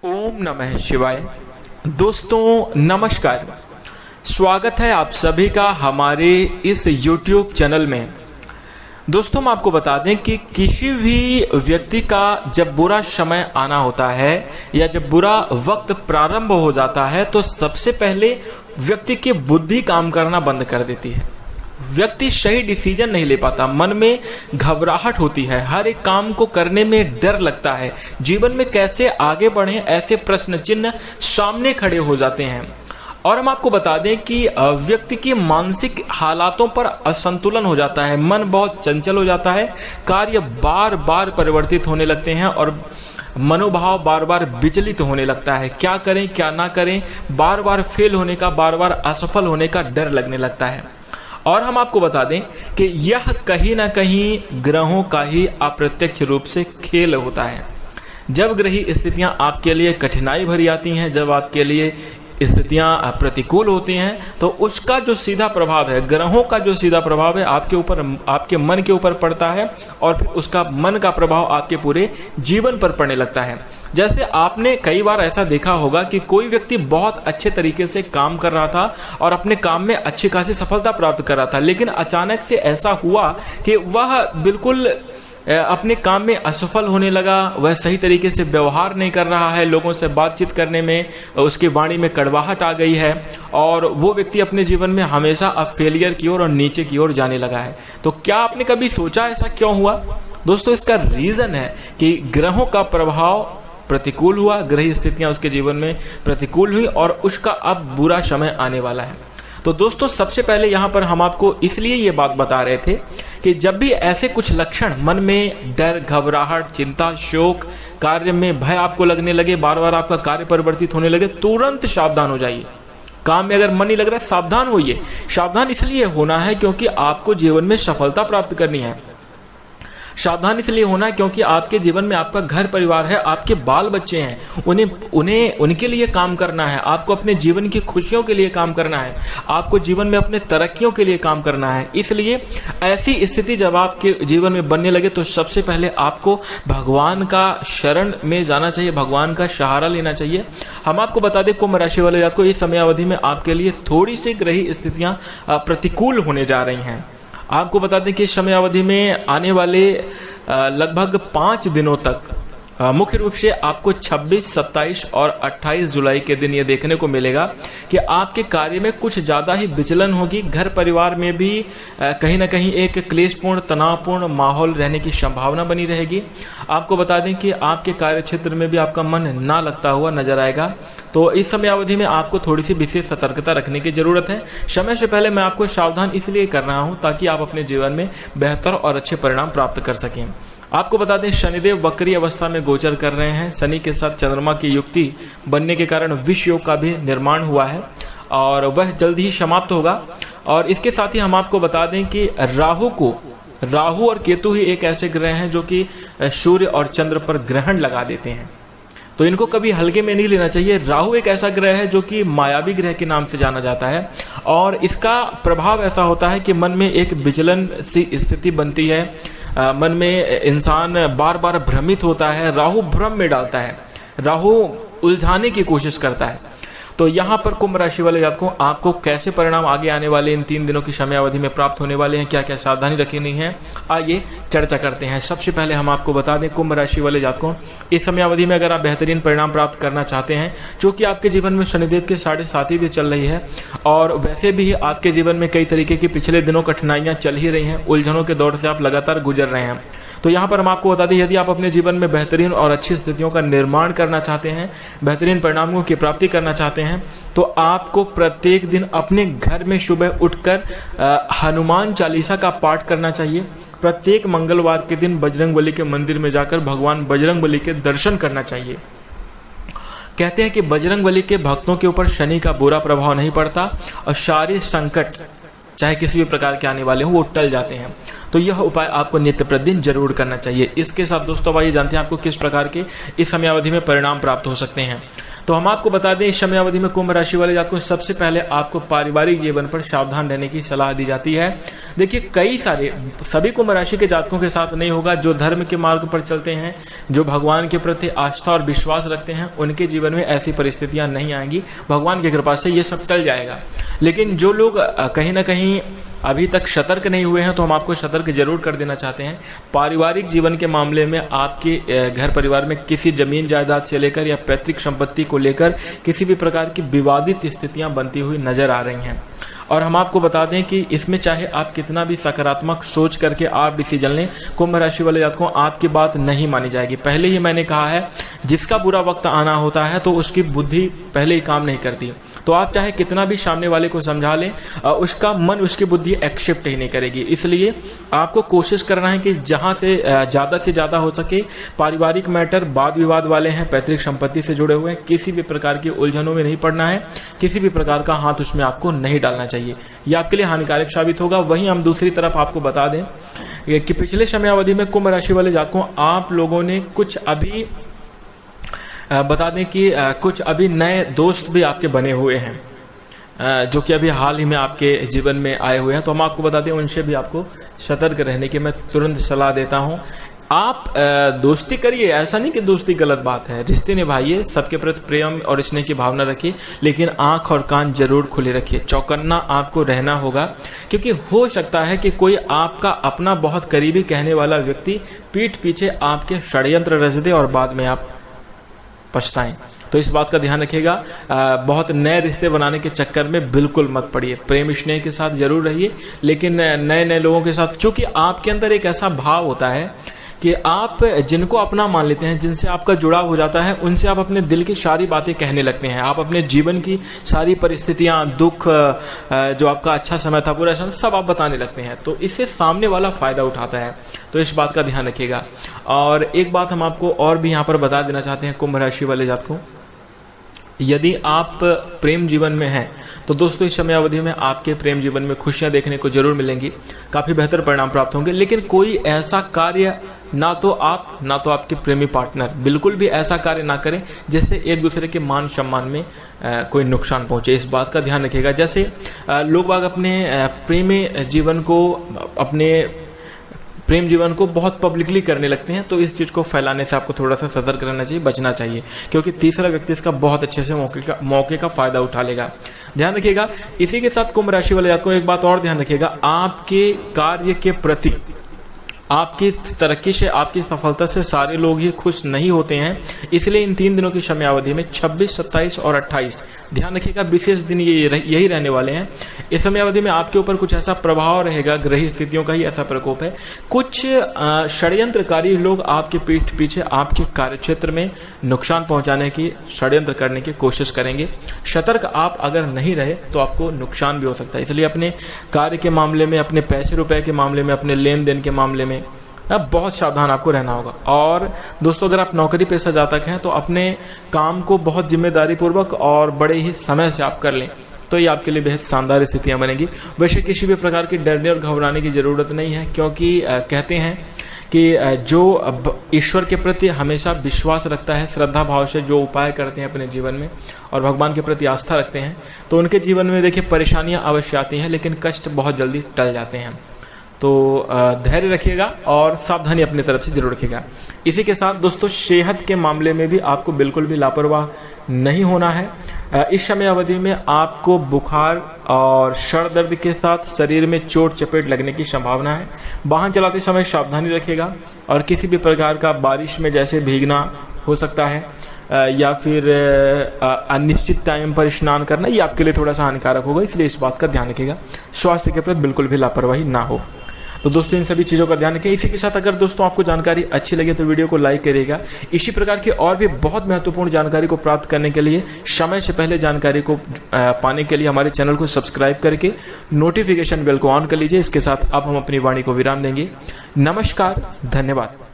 ओम नमः शिवाय। दोस्तों नमस्कार, स्वागत है आप सभी का हमारे इस YouTube चैनल में। दोस्तों हम आपको बता दें कि किसी भी व्यक्ति का जब बुरा समय आना होता है या जब बुरा वक्त प्रारंभ हो जाता है तो सबसे पहले व्यक्ति की बुद्धि काम करना बंद कर देती है। व्यक्ति सही डिसीजन नहीं ले पाता, मन में घबराहट होती है, हर एक काम को करने में डर लगता है, जीवन में कैसे आगे बढ़े ऐसे प्रश्न चिन्ह सामने खड़े हो जाते हैं। और हम आपको बता दें कि व्यक्ति की मानसिक हालातों पर असंतुलन हो जाता है, मन बहुत चंचल हो जाता है, कार्य बार बार परिवर्तित होने लगते हैं और मनोभाव बार बार विचलित होने लगता है। क्या करें क्या ना करें, बार बार फेल होने का, बार बार असफल होने का डर लगने लगता है। और हम आपको बता दें कि यह कहीं ना कहीं ग्रहों का ही अप्रत्यक्ष रूप से खेल होता है। जब ग्रही स्थितियां आपके लिए कठिनाई भरी आती हैं, जब आपके लिए स्थितियां प्रतिकूल होती हैं, तो उसका जो सीधा प्रभाव है, ग्रहों का जो सीधा प्रभाव है आपके ऊपर, आपके मन के ऊपर पड़ता है और फिर उसका मन का प्रभाव आपके पूरे जीवन पर पड़ने लगता है। जैसे आपने कई बार ऐसा देखा होगा कि कोई व्यक्ति बहुत अच्छे तरीके से काम कर रहा था और अपने काम में अच्छी खासी सफलता प्राप्त कर रहा था, लेकिन अचानक से ऐसा हुआ कि वह बिल्कुल अपने काम में असफल होने लगा। वह सही तरीके से व्यवहार नहीं कर रहा है, लोगों से बातचीत करने में उसकी वाणी में कड़वाहट आ गई है और वो व्यक्ति अपने जीवन में हमेशा अब फेलियर की ओर और नीचे की ओर जाने लगा है। तो क्या आपने कभी सोचा ऐसा क्यों हुआ? दोस्तों इसका रीजन है कि ग्रहों का प्रभाव प्रतिकूल हुआ, ग्रह स्थितियां उसके जीवन में प्रतिकूल हुई और उसका अब बुरा समय आने वाला है। तो दोस्तों सबसे पहले यहाँ पर हम आपको इसलिए ये बात बता रहे थे कि जब भी ऐसे कुछ लक्षण, मन में डर, घबराहट, चिंता, शोक, कार्य में भय आपको लगने लगे, बार बार आपका कार्य परिवर्तित होने लगे, तुरंत सावधान हो जाइए। काम में अगर मन नहीं लग रहा है, सावधान होइए। सावधान इसलिए होना है क्योंकि आपको जीवन में सफलता प्राप्त करनी है। सावधान इसलिए होना है क्योंकि आपके जीवन में आपका घर परिवार है, आपके बाल बच्चे हैं, उन्हें उनके लिए काम करना है, आपको अपने जीवन की खुशियों के लिए काम करना है, आपको जीवन में अपने तरक्कियों के लिए काम करना है। इसलिए ऐसी स्थिति जब आपके जीवन में बनने लगे तो सबसे पहले आपको भगवान का शरण में जाना चाहिए, भगवान का सहारा लेना चाहिए। हम आपको बता दें कुंभ राशि वाले जातकों, इस समयावधि में आपके लिए थोड़ी सी ग्रही स्थितियां प्रतिकूल होने जा रही हैं। आपको बता दें कि इस समय अवधि में आने वाले लगभग 5 दिनों तक मुख्य रूप से आपको 26, 27 और 28 जुलाई के दिन ये देखने को मिलेगा कि आपके कार्य में कुछ ज़्यादा ही विचलन होगी। घर परिवार में भी कहीं ना कहीं एक क्लेशपूर्ण, तनावपूर्ण माहौल रहने की संभावना बनी रहेगी। आपको बता दें कि आपके कार्य क्षेत्र में भी आपका मन ना लगता हुआ नजर आएगा। तो इस समय अवधि में आपको थोड़ी सी विशेष सतर्कता रखने की जरूरत है। समय से पहले मैं आपको सावधान इसलिए कर रहा हूँ ताकि आप अपने जीवन में बेहतर और अच्छे परिणाम प्राप्त कर सकें। आपको बता दें शनिदेव वक्री अवस्था में गोचर कर रहे हैं। शनि के साथ चंद्रमा की युक्ति बनने के कारण विष योग का भी निर्माण हुआ है और वह जल्द ही समाप्त होगा। और इसके साथ ही हम आपको बता दें कि राहु और केतु ही एक ऐसे ग्रह हैं जो कि सूर्य और चंद्र पर ग्रहण लगा देते हैं, तो इनको कभी हल्के में नहीं लेना चाहिए। राहु एक ऐसा ग्रह है जो कि मायावी ग्रह के नाम से जाना जाता है और इसका प्रभाव ऐसा होता है कि मन में एक विचलन सी स्थिति बनती है, मन में इंसान बार बार भ्रमित होता है, राहु भ्रम में डालता है, राहु उलझाने की कोशिश करता है। तो यहाँ पर कुंभ राशि वाले जातकों आपको कैसे परिणाम आगे आने वाले इन 3 दिनों की समय अवधि में प्राप्त होने वाले हैं, क्या क्या सावधानी रखनी है, आइए चर्चा करते हैं। सबसे पहले हम आपको बता दें कुंभ राशि वाले जातकों, इस समय अवधि में अगर आप बेहतरीन परिणाम प्राप्त करना चाहते हैं, क्योंकि आपके जीवन में शनिदेव के 7.5 भी चल रही है और वैसे भी आपके जीवन में कई तरीके की पिछले दिनों कठिनाइयां चल ही रही हैं, उलझनों के दौर से आप लगातार गुजर रहे हैं। तो यहाँ पर हम आपको बता दें यदि आप अपने जीवन में बेहतरीन और अच्छी स्थितियों का निर्माण करना चाहते हैं, बेहतरीन परिणामों की प्राप्ति करना चाहते हैं, तो आपको प्रत्येक दिन अपने घर में सुबह उठकर हनुमान चालीसा का पाठ करना चाहिए। प्रत्येक मंगलवार के दिन बजरंगबली के मंदिर में जाकर भगवान बजरंगबली के दर्शन करना चाहिए। कहते हैं कि बजरंगबली के भक्तों के ऊपर शनि का बुरा प्रभाव नहीं पड़ता और सारे संकट चाहे किसी भी प्रकार के आने वाले हो वो टल जाते हैं। तो यह उपाय आपको नित्य प्रतिदिन जरूर करना चाहिए। इसके साथ दोस्तों आइए जानते हैं आपको किस प्रकार के इस समयावधि में परिणाम प्राप्त हो सकते हैं। तो हम आपको बता दें इस समयावधि में कुंभ राशि वाले जातकों सबसे पहले आपको पारिवारिक जीवन पर सावधान रहने की सलाह दी जाती है। देखिए कई सारे सभी कुंभ राशि के जातकों के साथ नहीं होगा। जो धर्म के मार्ग पर चलते हैं, जो भगवान के प्रति आस्था और विश्वास रखते हैं, उनके जीवन में ऐसी परिस्थितियां नहीं आएंगी। भगवान की कृपा से ये सब टल जाएगा। लेकिन जो लोग कहीं ना कहीं अभी तक सतर्क नहीं हुए हैं, तो हम आपको सतर्क जरूर कर देना चाहते हैं। पारिवारिक जीवन के मामले में आपके घर परिवार में किसी जमीन जायदाद से लेकर या पैतृक संपत्ति को लेकर किसी भी प्रकार की विवादित स्थितियां बनती हुई नजर आ रही हैं। और हम आपको बता दें कि इसमें चाहे आप कितना भी सकारात्मक सोच करके आप डिसीजन लें, कुंभ राशि वाले जातकों आपकी बात नहीं मानी जाएगी। पहले ही मैंने कहा है, जिसका बुरा वक्त आना होता है तो उसकी बुद्धि पहले ही काम नहीं करती। तो आप चाहे कितना भी सामने वाले को समझा लें, उसका मन उसकी बुद्धि एक्सेप्ट ही नहीं करेगी। इसलिए आपको कोशिश करना है कि जहां से ज़्यादा हो सके पारिवारिक मैटर वाद विवाद वाले हैं, पैतृक संपत्ति से जुड़े हुए हैं, किसी भी प्रकार की उलझनों में नहीं पड़ना है। किसी भी प्रकार का हाथ उसमें आपको नहीं डालना चाहिए, यह आपके लिए हानिकारक साबित होगा। वहीं हम दूसरी तरफ आपको बता दें कि पिछले समयावधि में कुंभ राशि वाले जातकों आप लोगों ने कुछ अभी बता दें कि कुछ अभी नए दोस्त भी आपके बने हुए हैं, जो कि अभी हाल ही में आपके जीवन में आए हुए हैं। तो हम आपको बता दें उनसे भी आपको सतर्क रहने की मैं तुरंत सलाह देता हूं। आप दोस्ती करिए, ऐसा नहीं कि दोस्ती गलत बात है। रिश्ते निभाइए, सबके प्रति प्रेम और स्नेह की भावना रखिए, लेकिन आंख और कान जरूर खुले रखिए। चौकन्ना आपको रहना होगा, क्योंकि हो सकता है कि कोई आपका अपना बहुत करीबी कहने वाला व्यक्ति पीठ पीछे आपके षड्यंत्र रच दे और बाद में आप पछताएं। तो इस बात का ध्यान रखिएगा। बहुत नए रिश्ते बनाने के चक्कर में बिल्कुल मत पड़िए। प्रेम स्नेह के साथ जरूर रहिए, लेकिन नए लोगों के साथ, चूंकि आपके अंदर एक ऐसा भाव होता है कि आप जिनको अपना मान लेते हैं, जिनसे आपका जुड़ाव हो जाता है, उनसे आप अपने दिल की सारी बातें कहने लगते हैं। आप अपने जीवन की सारी परिस्थितियां, दुख, जो आपका अच्छा समय था, बुरा समय, सब आप बताने लगते हैं। तो इससे सामने वाला फायदा उठाता है। तो इस बात का ध्यान रखिएगा। और एक बात हम आपको और भी यहाँ पर बता देना चाहते हैं कुंभ राशि वाले जातकों, यदि आप प्रेम जीवन में हैं तो दोस्तों इस समयावधि में आपके प्रेम जीवन में खुशियां देखने को जरूर मिलेंगी, काफ़ी बेहतर परिणाम प्राप्त होंगे। लेकिन कोई ऐसा कार्य ना तो आपके प्रेमी पार्टनर बिल्कुल भी ऐसा कार्य ना करें जिससे एक दूसरे के मान सम्मान में कोई नुकसान पहुंचे। इस बात का ध्यान रखिएगा। जैसे लोग बाग अपने प्रेम जीवन को बहुत पब्लिकली करने लगते हैं, तो इस चीज़ को फैलाने से आपको थोड़ा सा सतर्क रहना चाहिए, बचना चाहिए, क्योंकि तीसरा व्यक्ति इसका बहुत अच्छे से मौके का फायदा उठा लेगा। ध्यान रखिएगा। इसी के साथ कुंभ राशि वाले जातकों एक बात और ध्यान रखिएगा, आपके कार्य के प्रति, आपकी तरक्की से, आपकी सफलता से सारे लोग ही खुश नहीं होते हैं। इसलिए इन 3 दिनों की समयावधि में 26, 27 और 28 ध्यान रखिएगा, विशेष दिन यही रहने वाले हैं। इस समयावधि में आपके ऊपर कुछ ऐसा प्रभाव रहेगा, ग्रही स्थितियों का ही ऐसा प्रकोप है। कुछ षड्यंत्रकारी लोग आपके पीठ पीछे आपके कार्यक्षेत्र में नुकसान पहुंचाने की, षड्यंत्र करने की कोशिश करेंगे। सतर्क आप अगर नहीं रहे तो आपको नुकसान भी हो सकता है। इसलिए अपने कार्य के मामले में, अपने पैसे रुपए के मामले में, अपने लेन देन के मामले में बहुत सावधान आपको रहना होगा। और दोस्तों अगर आप नौकरी पेशा जातक हैं तो अपने काम को बहुत जिम्मेदारी पूर्वक और बड़े ही समय से आप कर लें, तो ये आपके लिए बेहद शानदार स्थितियां बनेंगी। वैसे किसी भी प्रकार की डरने और घबराने की जरूरत नहीं है, क्योंकि कहते हैं कि जो ईश्वर के प्रति हमेशा विश्वास रखता है, श्रद्धा भाव से जो उपाय करते हैं अपने जीवन में और भगवान के प्रति आस्था रखते हैं, तो उनके जीवन में देखिए परेशानियां अवश्य आती हैं, लेकिन कष्ट बहुत जल्दी टल जाते हैं। तो धैर्य रखिएगा और सावधानी अपनी तरफ से जरूर रखिएगा। इसी के साथ दोस्तों सेहत के मामले में भी आपको बिल्कुल भी लापरवाह नहीं होना है। इस समय अवधि में आपको बुखार और सर दर्द के साथ शरीर में चोट चपेट लगने की संभावना है। वाहन चलाते समय सावधानी रखिएगा और किसी भी प्रकार का बारिश में जैसे भीगना हो सकता है या फिर अनिश्चित टाइम पर स्नान करना, ये आपके लिए थोड़ा सा हानिकारक होगा, इसलिए इस बात का ध्यान रखिएगा। स्वास्थ्य के प्रति बिल्कुल भी लापरवाही ना हो। तो दोस्तों इन सभी चीज़ों का ध्यान रखें। इसी के साथ अगर दोस्तों आपको जानकारी अच्छी लगे तो वीडियो को लाइक करिएगा। इसी प्रकार की और भी बहुत महत्वपूर्ण जानकारी को प्राप्त करने के लिए, समय से पहले जानकारी को पाने के लिए हमारे चैनल को सब्सक्राइब करके नोटिफिकेशन बेल को ऑन कर लीजिए। इसके साथ अब हम अपनी वाणी को विराम देंगे। नमस्कार, धन्यवाद।